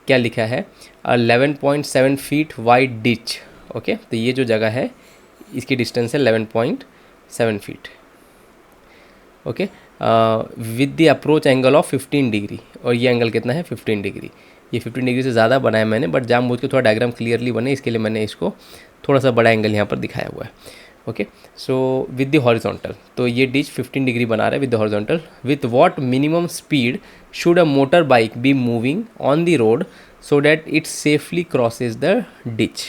क्या लिखा है, 11.7 फीट वाइड डिच। ओके, तो ये जो जगह है इसकी डिस्टेंस है 11.7 feet. Okay, with the approach angle of 15 degree, और ये एंगल कितना है 15 डिग्री। ये 15 डिग्री से ज़्यादा बनाया मैंने, बट जानबूझ के थोड़ा डायग्राम क्लियरली बने इसके लिए मैंने इसको थोड़ा सा बड़ा एंगल यहाँ पर दिखाया हुआ है। Okay, so with the horizontal, तो ये डिच 15 डिग्री बना रहा है with the horizontal. With what minimum speed should a motor bike be moving on the road so that it safely crosses the ditch.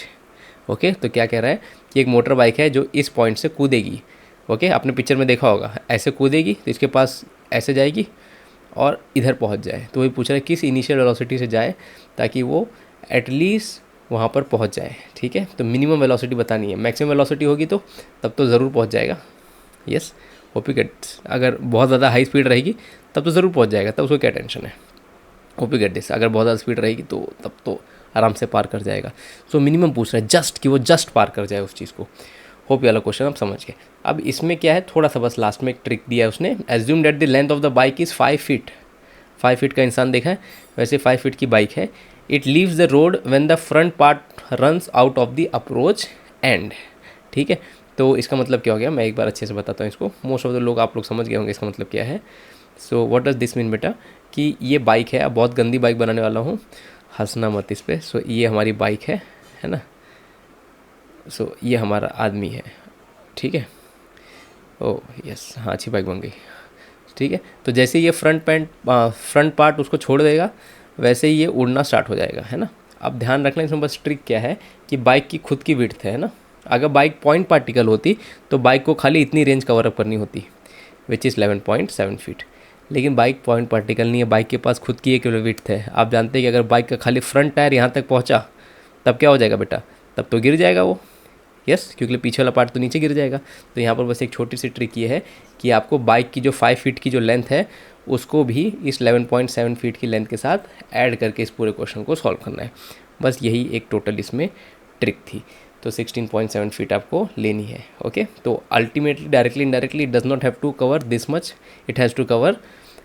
Okay, तो क्या कह रहा है कि एक मोटर बाइक है जो इस पॉइंट से कूदेगी। ओके, आपने पिक्चर में देखा होगा, ऐसे कूदेगी तो इसके पास ऐसे जाएगी और इधर पहुंच जाए। तो वही पूछ रहा है किस इनिशियल वेलोसिटी से जाए ताकि वो एटलीस्ट वहाँ पर पहुँच जाए। ठीक है, तो मिनिमम वेलोसिटी बतानी है, मैक्सिमम वेलोसिटी होगी तो तब तो ज़रूर पहुँच जाएगा। Yes, hope you get. अगर बहुत ज़्यादा हाई स्पीड रहेगी तब तो ज़रूर पहुँच जाएगा, तब उसको क्या टेंशन है। Hope you get this. अगर बहुत ज़्यादा स्पीड रहेगी तो तब तो आराम से पार कर जाएगा। सो मिनिमम पूछ रहा है जस्ट, कि वो जस्ट पार कर जाए उस चीज़ को। होप ये वाला क्वेश्चन आप समझ गए। अब इसमें क्या है, थोड़ा सा बस लास्ट में एक ट्रिक दिया है उसने। Assume date the length of the bike is 5 feet. 5 feet का इंसान देखा है, वैसे 5 फीट की बाइक है। It leaves the road when the front part runs out of the approach and. ठीक है, तो इसका मतलब क्या हो गया, मैं एक बार अच्छे से बताता हूँ इसको। मोस्ट ऑफ द लोग, आप लोग समझ गए होंगे इसका मतलब क्या है। So what does this mean बेटा, कि ये बाइक है, अब बहुत गंदी बाइक बनाने वाला हूँ, हंसना मत इस पर। सो ये हमारी बाइक है ना। सो ये हमारा आदमी है। ठीक है, ओह यस, हाँ अच्छी बाइक बन गई। ठीक है, तो जैसे ये फ्रंट पार्ट उसको छोड़ देगा वैसे ही ये उड़ना स्टार्ट हो जाएगा, है ना। अब ध्यान रखना इसमें बस ट्रिक क्या है कि बाइक की खुद की विड्थ है ना। अगर बाइक पॉइंट पार्टिकल होती तो बाइक को खाली इतनी रेंज कवर अप करनी होती, विच इज़ 11.7 फीट। लेकिन बाइक पॉइंट पार्टिकल नहीं है, बाइक के पास खुद की एक विड्थ है। आप जानते हैं कि अगर बाइक का खाली फ्रंट टायर यहाँ तक पहुँचा तब क्या हो जाएगा बेटा, तब तो गिर जाएगा वो। यस, क्योंकि पीछे वाला पार्ट तो नीचे गिर जाएगा। तो यहाँ पर बस एक छोटी सी ट्रिक ये है कि आपको बाइक की जो 5 फीट की जो लेंथ है उसको भी इस 11.7 फीट की लेंथ के साथ ऐड करके इस पूरे क्वेश्चन को सॉल्व करना है। बस यही एक टोटल इसमें ट्रिक थी। तो 16.7 फीट आपको लेनी है। ओके, तो ultimately directly indirectly it does not have to cover this much, it has to cover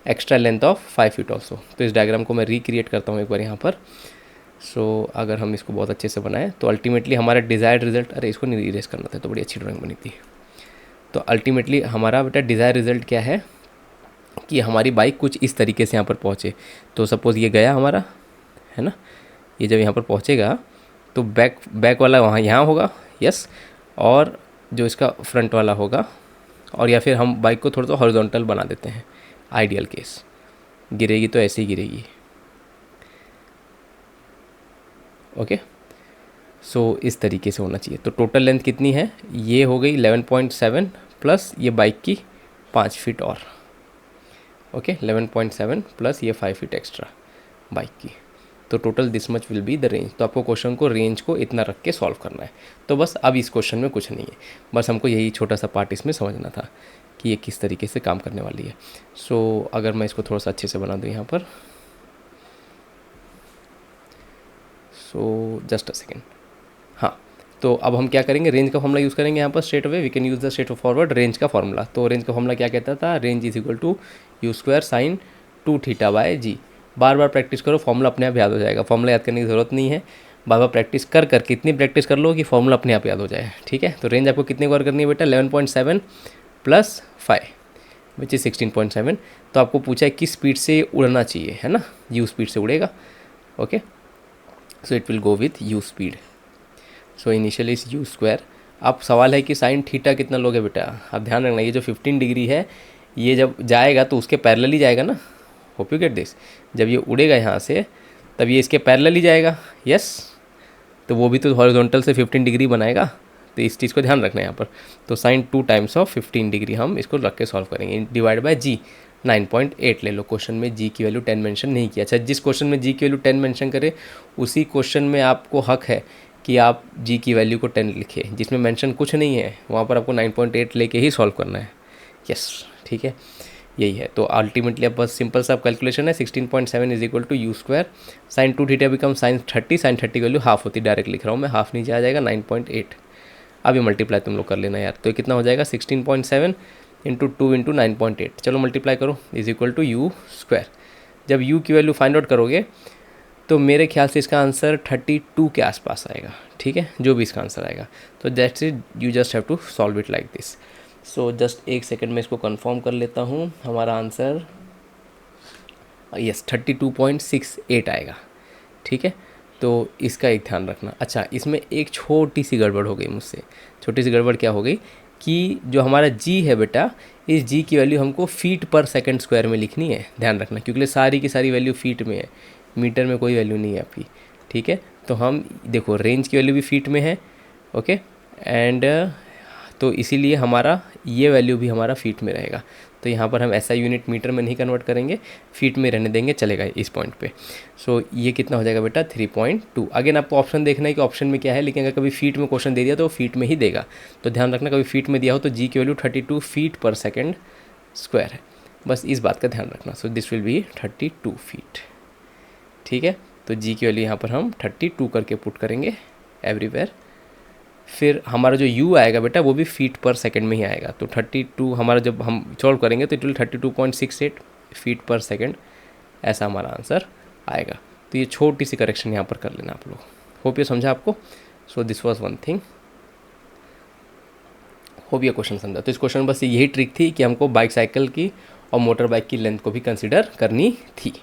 extra length of 5 feet also. तो इस डायग्राम को मैं रिक्रिएट करता हूँ एक बार यहाँ पर। सो अगर हम इसको बहुत अच्छे से बनाएं तो अल्टीमेटली हमारा डिज़ायर्ड रिजल्ट, अरे इसको नहीं इरेज करना था, तो बड़ी अच्छी ड्राइंग बनी थी। तो अल्टीमेटली हमारा बेटा डिज़ायर रिजल्ट क्या है कि हमारी बाइक कुछ इस तरीके से यहाँ पर पहुँचे। तो सपोज़ ये गया हमारा, है ना, ये जब यहाँ पर पहुँचेगा तो बैक वाला वहाँ यहाँ होगा। यस, और जो इसका फ्रंट वाला होगा, और या फिर हम बाइक को थोड़ा सा हॉरिजॉन्टल बना देते हैं, आइडियल केस। गिरेगी तो ऐसे ही गिरेगी। ओके, सो इस तरीके से होना चाहिए। तो टोटल लेंथ कितनी है, ये हो गई 11.7 प्लस ये बाइक की 5 फीट और। ओके, 11.7 प्लस ये 5 फीट एक्स्ट्रा बाइक की, तो total this much will be the range. तो आपको क्वेश्चन को रेंज को इतना रख के सॉल्व करना है। तो बस अब इस क्वेश्चन में कुछ नहीं है, बस हमको यही छोटा सा पार्ट इसमें समझना था कि ये किस तरीके से काम करने वाली है। सो अगर मैं इसको थोड़ा सा अच्छे से बना दूँ यहाँ पर, सो जस्ट अ सेकेंड। हाँ, तो अब हम क्या करेंगे, रेंज का फॉर्मूला यूज़ करेंगे यहाँ पर straight away. We can use the straightforward range का फॉर्मूला। तो रेंज का फॉर्मूला क्या कहता था, range is equal to u square sine 2 theta by g. बार बार प्रैक्टिस करो, फॉर्मूला अपने आप याद हो जाएगा। फॉर्मूला याद करने की ज़रूरत नहीं है, बार बार प्रैक्टिस कर करके इतनी प्रैक्टिस कर लो कि फॉर्मूला अपने आप याद हो जाए। ठीक है, तो रेंज आपको कितने बार करनी है बेटा, 11.7 प्लस 5 विच इज़ 16.7। तो आपको पूछा है किस स्पीड से उड़ना चाहिए, है ना, यू स्पीड से उड़ेगा। Okay, so it will go with you speed. So initially is you square. अब सवाल है कि साइन थीटा कितना लोगे बेटा। अब ध्यान रखना, ये जो 15 डिग्री है ये जब जाएगा तो उसके पैरेलल ही जाएगा ना। Hope you get this. जब ये उड़ेगा यहाँ से तब ये इसके पैरेलल ही जाएगा। यस, तो वो भी तो हॉरिजॉन्टल से 15 डिग्री बनाएगा, तो इस चीज़ को ध्यान रखना है यहाँ पर। तो साइन 2 टाइम्स ऑफ 15 डिग्री हम इसको रख के सॉल्व करेंगे, डिवाइड बाय जी 9.8 ले लो। क्वेश्चन में जी की वैल्यू 10 मेंशन नहीं किया। अच्छा, जिस क्वेश्चन में जी की वैल्यू 10 मेंशन करे उसी क्वेश्चन में आपको हक है कि आप जी की वैल्यू को 10 लिखे। जिसमें मेंशन कुछ नहीं है वहाँ पर आपको 9.8 लेके ही सॉल्व करना है। यस, ठीक है, यही है। तो अल्टीमेटली अब बस सिंपल सा कैलकुलेशन है। 16.7 is equal to u square sine 2 theta become sine 30। Sine 30 की वैल्यू हाफ होती है, डायरेक्ट लिख रहा हूँ मैं, हाफ नीचे आ जाएगा 9.8। अब ये मल्टीप्लाई तुम लोग कर लेना यार। तो ये कितना हो जाएगा, 16.7 इंटू 2 इंटू 9.8। चलो मल्टीप्लाई करो, is equal to u square. जब यू की वैल्यू फाइंड आउट करोगे तो मेरे ख्याल से इसका आंसर 32 के आसपास आएगा, ठीक है, जो भी इसका आंसर आएगा। तो that's it, you just have to solve it like this. So just एक सेकेंड में इसको कंफर्म कर लेता हूँ। हमारा आंसर यस 32.68 आएगा, ठीक है। तो इसका एक ध्यान रखना। अच्छा, इसमें एक छोटी सी गड़बड़ हो गई मुझसे। छोटी सी गड़बड़ क्या हो गई कि जो हमारा जी है बेटा, इस जी की वैल्यू हमको फीट पर सेकंड स्क्वायर में लिखनी है, ध्यान रखना, क्योंकि सारी की सारी वैल्यू फीट में है, मीटर में कोई वैल्यू नहीं है आपकी, ठीक है। तो हम देखो रेंज की वैल्यू भी फीट में है, ओके, एंड तो इसीलिए हमारा ये वैल्यू भी हमारा फीट में रहेगा। तो यहाँ पर हम ऐसा यूनिट मीटर में नहीं कन्वर्ट करेंगे, फीट में रहने देंगे, चलेगा इस पॉइंट पे। सो ये कितना हो जाएगा बेटा 3.2। अगेन आपको ऑप्शन देखना है कि ऑप्शन में क्या है, लेकिन अगर कभी फीट में क्वेश्चन दे दिया तो फीट में ही देगा। तो ध्यान रखना, कभी फीट में दिया हो तो जी की वैल्यू 32 फीट पर सेकेंड स्क्वायर है, बस इस बात का ध्यान रखना। So this will be 32 feet, ठीक है। तो जी की वैल्यू यहाँ पर हम 32 करके पुट करेंगे एवरीवेयर। फिर हमारा जो u आएगा बेटा वो भी फीट पर सेकंड में ही आएगा। तो 32 हमारा जब हम सॉल्व करेंगे तो इट विल 32.68 फीट पर सेकंड, ऐसा हमारा आंसर आएगा। तो ये छोटी सी करेक्शन यहाँ पर कर लेना आप लोग। होप ये समझा आपको। So this was one thing, hope ये क्वेश्चन समझा। तो इस क्वेश्चन में बस यही ट्रिक थी कि हमको बाइक साइकिल की और मोटर बाइक की लेंथ को भी कंसिडर करनी थी।